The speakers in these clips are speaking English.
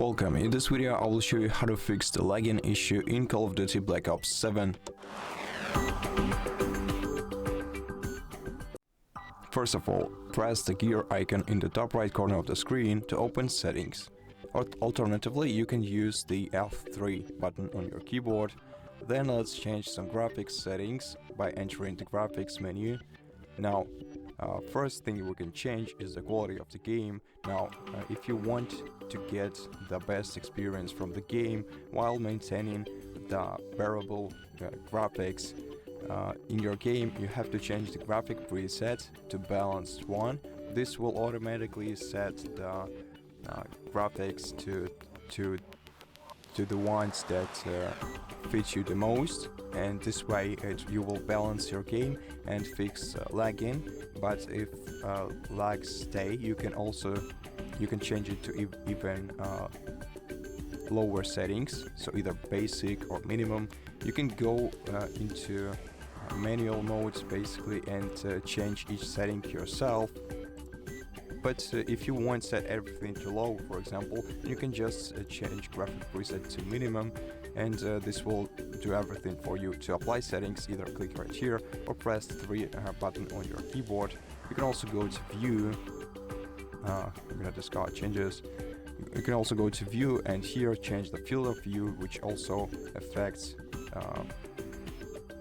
Welcome, in this video I will show you how to fix the lagging issue in Call of Duty Black Ops 7. First of all, press the gear icon in the top right corner of the screen to open settings. Or alternatively, you can use the F3 button on your keyboard. Then let's change some graphics settings by entering the graphics menu. Now, first thing we can change is the quality of the game. Now, if you want to get the best experience from the game while maintaining the bearable graphics in your game, you have to change the graphic preset to balanced one. This will automatically set the graphics to the ones that fit you the most, and this way you will balance your game and fix lagging. But if lags stay, you can change it to even lower settings, so either basic or minimum. You can go into manual modes basically and change each setting yourself. But if you want to set everything to low, for example, you can just change graphic preset to minimum, and this will do everything for you. To apply settings, either click right here or press the 3 button on your keyboard. You can also go to view. I'm gonna discard changes. You can also go to view and here change the field of view, which also affects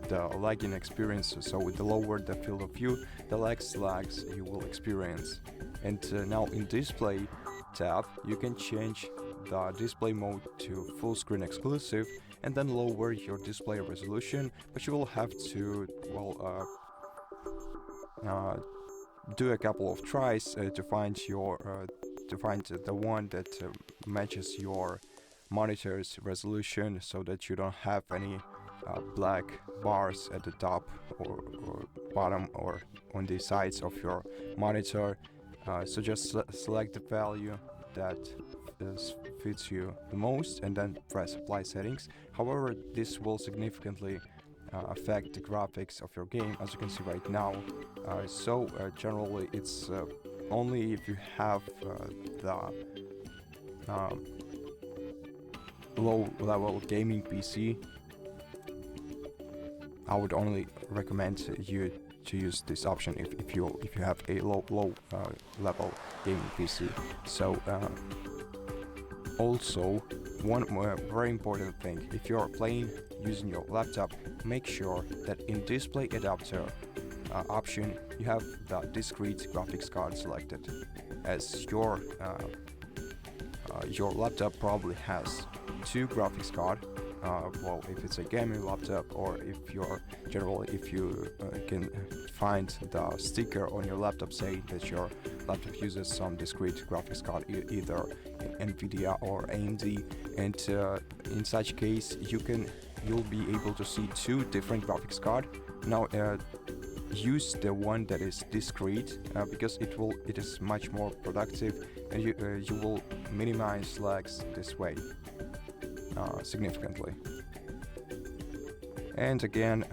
the lagging experience. So with the lower the field of view, the less lags you will experience. And now in display tab, you can change the display mode to full screen exclusive and then lower your display resolution, but you will have to, do a couple of tries to find the one that matches your monitor's resolution, so that you don't have any black bars at the top or bottom or on the sides of your monitor. So just select the value that fits you the most and then press apply settings. However, this will significantly affect the graphics of your game, as you can see right now. Generally it's only if you have the low level gaming PC. I would only recommend you to use this option if you have a low level gaming PC. So also one more very important thing, if you're playing using your laptop, make sure that in display adapter option you have the discrete graphics card selected, as your laptop probably has two graphics cards. If it's a gaming laptop, or if you can find the sticker on your laptop saying that your laptop uses some discrete graphics card, either NVIDIA or AMD, and in such case you'll be able to see two different graphics cards. Now use the one that is discrete because it is much more productive, and you will minimize lags this way significantly. And again,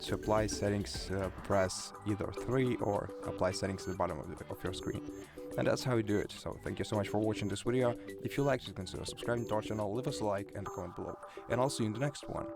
to apply settings, press either 3 or apply settings at the bottom of your screen. And that's how you do it. So thank you so much for watching this video. If you liked it, consider subscribing to our channel, leave us a like and a comment below. And I'll see you in the next one.